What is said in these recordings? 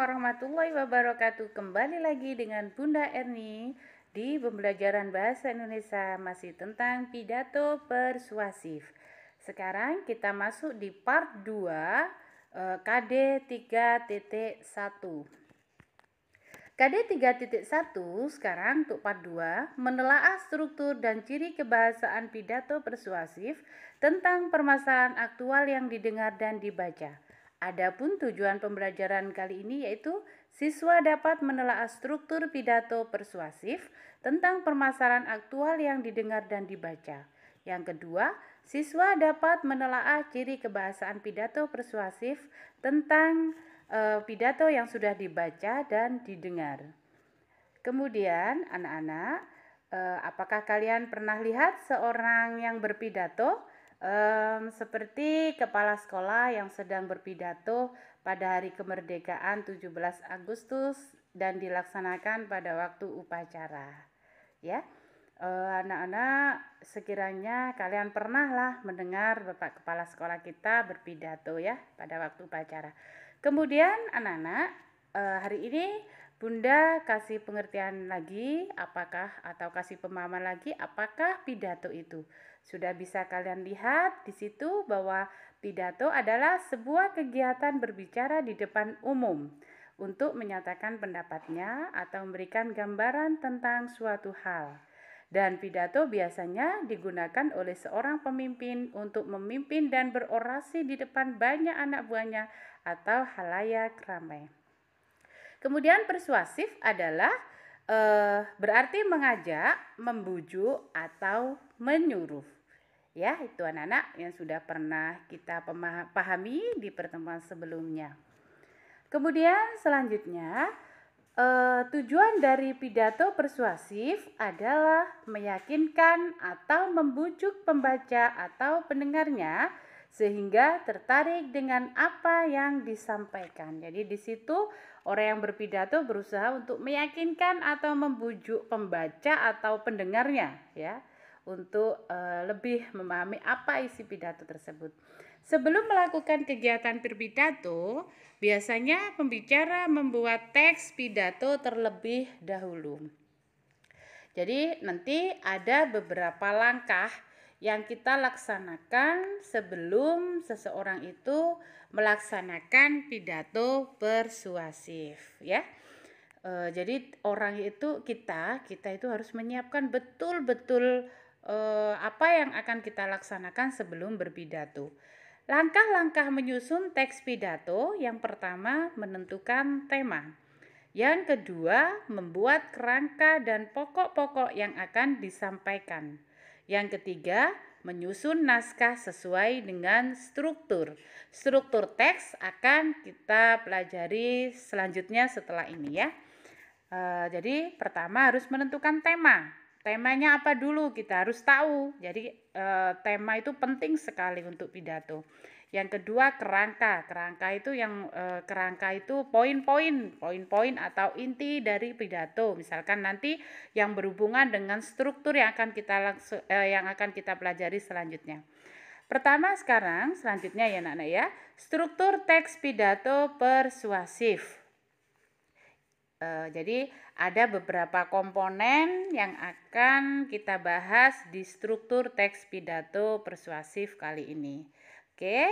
warahmatullahi wabarakatuh. Kembali lagi dengan Bunda Erni di pembelajaran bahasa Indonesia masih tentang pidato persuasif. Sekarang kita masuk di part 2 KD 3.1. KD 3.1 sekarang untuk part 2 menelaah struktur dan ciri kebahasaan pidato persuasif tentang permasalahan aktual yang didengar dan dibaca. Adapun tujuan pembelajaran kali ini yaitu siswa dapat menelaah struktur pidato persuasif tentang permasalahan aktual yang didengar dan dibaca. Yang kedua, siswa dapat menelaah ciri kebahasaan pidato persuasif tentang pidato yang sudah dibaca dan didengar. Kemudian anak-anak, apakah kalian pernah lihat seorang yang berpidato? Seperti kepala sekolah yang sedang berpidato pada hari kemerdekaan 17 Agustus dan dilaksanakan pada waktu upacara. Ya, anak-anak, sekiranya kalian pernah lah mendengar Bapak Kepala Sekolah kita berpidato ya pada waktu upacara. Kemudian anak-anak, hari ini Bunda kasih pengertian lagi atau kasih pemahaman lagi apakah pidato itu. Sudah bisa kalian lihat di situ bahwa pidato adalah sebuah kegiatan berbicara di depan umum untuk menyatakan pendapatnya atau memberikan gambaran tentang suatu hal. Dan pidato biasanya digunakan oleh seorang pemimpin untuk memimpin dan berorasi di depan banyak anak buahnya atau halayak ramai. Kemudian persuasif adalah berarti mengajak, membujuk atau menyuruh. Ya, itu anak-anak yang sudah pernah kita pahami di pertemuan sebelumnya. Kemudian selanjutnya, tujuan dari pidato persuasif adalah meyakinkan atau membujuk pembaca atau pendengarnya sehingga tertarik dengan apa yang disampaikan. Jadi di situ orang yang berpidato berusaha untuk meyakinkan atau membujuk pembaca atau pendengarnya ya untuk lebih memahami apa isi pidato tersebut. Sebelum melakukan kegiatan berpidato, biasanya pembicara membuat teks pidato terlebih dahulu. Jadi nanti ada beberapa langkah yang kita laksanakan sebelum seseorang itu melaksanakan pidato persuasif ya. Jadi orang itu kita itu harus menyiapkan betul-betul apa yang akan kita laksanakan sebelum berpidato. Langkah-langkah menyusun teks pidato, yang pertama menentukan tema. Yang kedua, membuat kerangka dan pokok-pokok yang akan disampaikan. Yang ketiga, menyusun naskah sesuai dengan struktur. Struktur teks akan kita pelajari selanjutnya setelah ini ya. Jadi pertama harus menentukan tema. Temanya apa dulu kita harus tahu. Jadi tema itu penting sekali untuk pidato. Yang kedua kerangka. Kerangka itu poin-poin atau inti dari pidato. Misalkan nanti yang berhubungan dengan struktur yang akan kita pelajari selanjutnya. Pertama selanjutnya ya anak-anak ya, struktur teks pidato persuasif. Jadi ada beberapa komponen yang akan kita bahas di struktur teks pidato persuasif kali ini. Oke,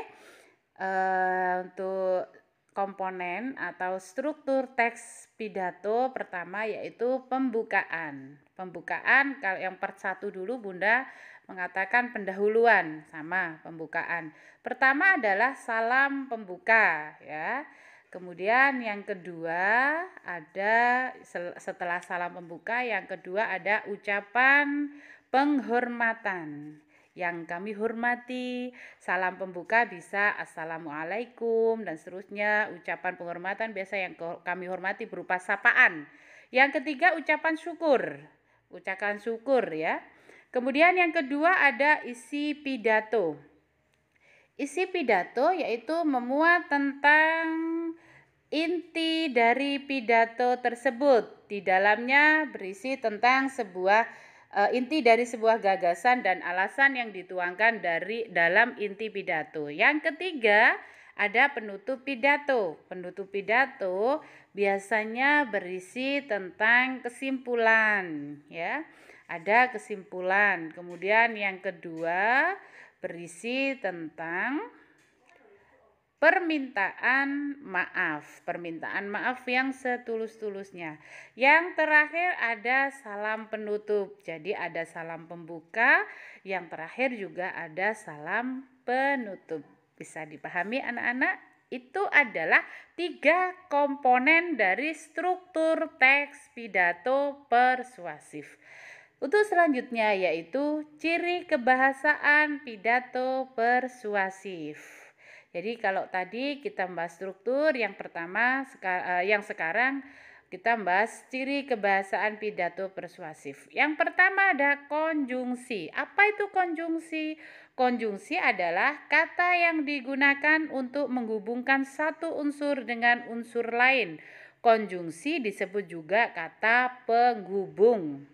untuk komponen atau struktur teks pidato pertama yaitu pembukaan. Pembukaan, kalau yang part 1 dulu Bunda mengatakan pendahuluan sama pembukaan. Pertama adalah salam pembuka ya. Kemudian yang kedua ada setelah salam pembuka, yang kedua ada ucapan penghormatan. Yang kami hormati, salam pembuka bisa assalamualaikum dan seterusnya. Ucapan penghormatan biasa yang kami hormati berupa sapaan. Yang ketiga ucapan syukur ya. Kemudian yang kedua ada isi pidato. Isi pidato yaitu memuat tentang inti dari pidato tersebut. Di dalamnya berisi tentang inti dari sebuah gagasan dan alasan yang dituangkan dalam inti pidato. Yang ketiga Ada penutup pidato. Penutup pidato biasanya berisi tentang kesimpulan, ya. Ada kesimpulan. Kemudian yang kedua berisi tentang permintaan maaf yang setulus-tulusnya. Yang terakhir ada salam penutup. Jadi ada salam pembuka, yang terakhir juga ada salam penutup. Bisa dipahami anak-anak? Itu adalah 3 komponen dari struktur teks pidato persuasif. Untuk selanjutnya yaitu ciri kebahasaan pidato persuasif. Jadi kalau tadi kita membahas struktur, yang pertama yang sekarang kita membahas ciri kebahasaan pidato persuasif. Yang pertama ada konjungsi. Apa itu konjungsi? Konjungsi adalah kata yang digunakan untuk menghubungkan satu unsur dengan unsur lain. Konjungsi disebut juga kata penghubung.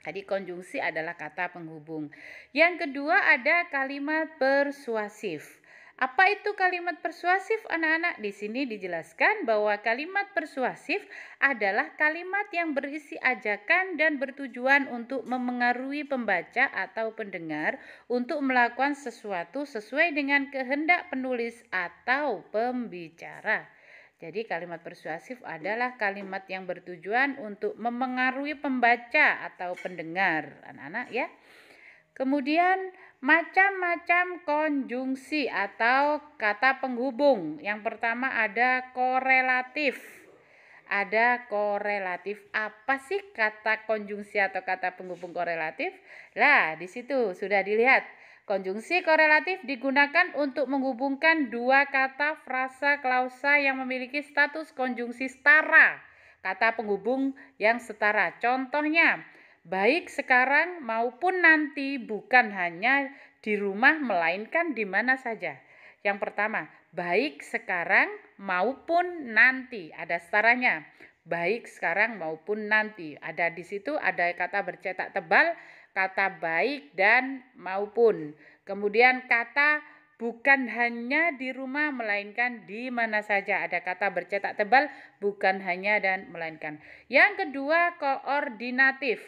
Tadi konjungsi adalah kata penghubung. Yang kedua ada kalimat persuasif. Apa itu kalimat persuasif, anak-anak? Di sini dijelaskan bahwa kalimat persuasif adalah kalimat yang berisi ajakan dan bertujuan untuk memengaruhi pembaca atau pendengar untuk melakukan sesuatu sesuai dengan kehendak penulis atau pembicara. Jadi kalimat persuasif adalah kalimat yang bertujuan untuk memengaruhi pembaca atau pendengar, anak-anak ya. Kemudian macam-macam konjungsi atau kata penghubung. Yang pertama ada korelatif. Ada korelatif. Apa sih kata konjungsi atau kata penghubung korelatif? Nah, di situ sudah dilihat. Konjungsi korelatif digunakan untuk menghubungkan dua kata, frasa, klausa yang memiliki status konjungsi setara. Kata penghubung yang setara. Contohnya, baik sekarang maupun nanti, bukan hanya di rumah melainkan di mana saja. Yang pertama, baik sekarang maupun nanti, ada setaranya. Baik sekarang maupun nanti. Ada di situ ada kata bercetak tebal, kata baik dan maupun. Kemudian kata bukan hanya di rumah melainkan di mana saja. Ada kata bercetak tebal, bukan hanya dan melainkan. Yang kedua, koordinatif.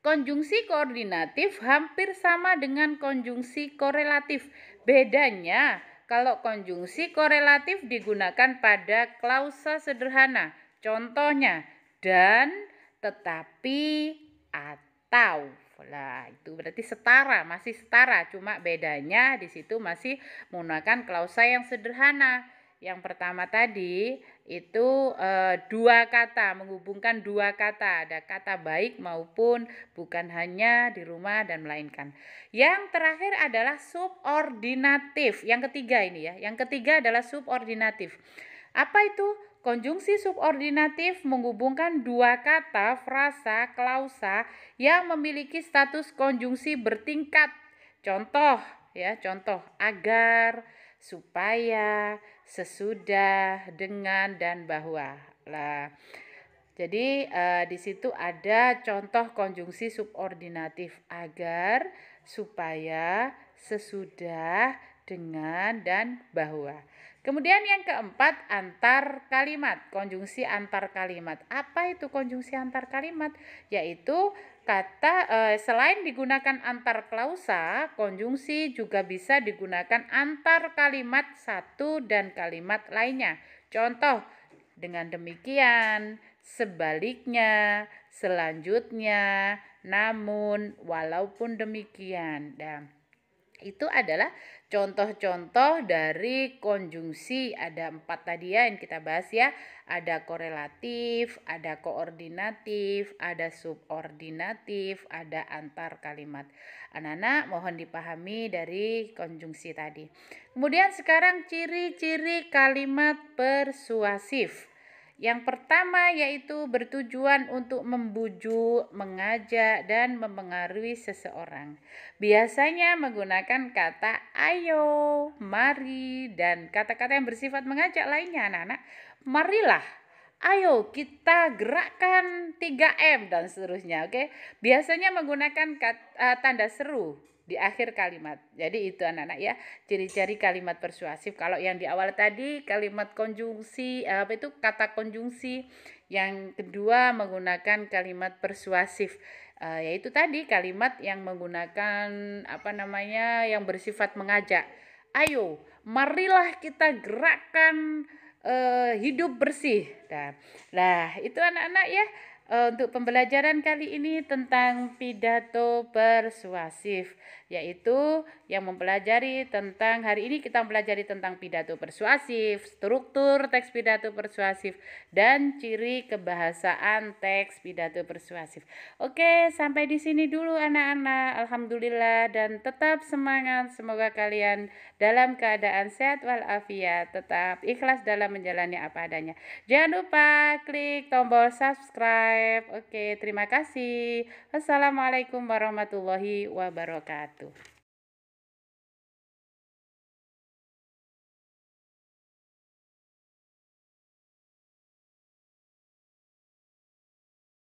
Konjungsi koordinatif hampir sama dengan konjungsi korelatif. Bedanya, kalau konjungsi korelatif digunakan pada klausa sederhana. Contohnya, dan, tetapi, atau. Nah, itu berarti setara, masih setara. Cuma bedanya di situ masih menggunakan klausa yang sederhana. Yang pertama tadi itu dua kata, menghubungkan dua kata, ada kata baik maupun bukan hanya di rumah dan melainkan. Yang terakhir adalah subordinatif. Yang ketiga ini ya, yang ketiga adalah subordinatif. Apa itu? Konjungsi subordinatif menghubungkan dua kata, frasa, klausa yang memiliki status konjungsi bertingkat. Contoh ya, contoh agar, supaya, sesudah, dengan, dan bahwa. Lah, jadi di situ ada contoh konjungsi subordinatif agar, supaya, sesudah, dengan, dan bahwa. Kemudian yang keempat, antar kalimat, konjungsi antar kalimat. Apa itu konjungsi antar kalimat? Yaitu kata selain digunakan antar klausa, konjungsi juga bisa digunakan antar kalimat satu dan kalimat lainnya. Contoh, dengan demikian, sebaliknya, selanjutnya, namun, walaupun demikian. Dan itu adalah contoh-contoh dari konjungsi. Ada 4 tadi ya yang kita bahas ya. Ada korelatif, ada koordinatif, ada subordinatif, ada antar kalimat. Anak-anak mohon dipahami dari konjungsi tadi. Kemudian sekarang ciri-ciri kalimat persuasif. Yang pertama yaitu bertujuan untuk membujuk, mengajak, dan mempengaruhi seseorang. Biasanya menggunakan kata ayo, mari, dan kata-kata yang bersifat mengajak lainnya anak-anak. Marilah, ayo kita gerakkan 3M dan seterusnya. Oke. Biasanya menggunakan tanda seru. di akhir kalimat. Jadi itu anak-anak ya, ciri-ciri kalimat persuasif. Kalau yang di awal tadi kalimat konjungsi, kata konjungsi. Yang kedua menggunakan kalimat persuasif. Yaitu tadi kalimat yang menggunakan yang bersifat mengajak. Ayo, marilah kita gerakkan hidup bersih. Nah, itu anak-anak ya. Untuk pembelajaran kali ini tentang pidato persuasif, yaitu yang mempelajari tentang hari ini kita mempelajari tentang pidato persuasif, struktur teks pidato persuasif, dan ciri kebahasaan teks pidato persuasif. Oke, sampai di sini dulu anak-anak. Alhamdulillah dan tetap semangat. Semoga kalian dalam keadaan sehat walafiat, tetap ikhlas dalam menjalani apa adanya. Jangan lupa klik tombol subscribe. Oke, terima kasih. Wassalamualaikum warahmatullahi wabarakatuh.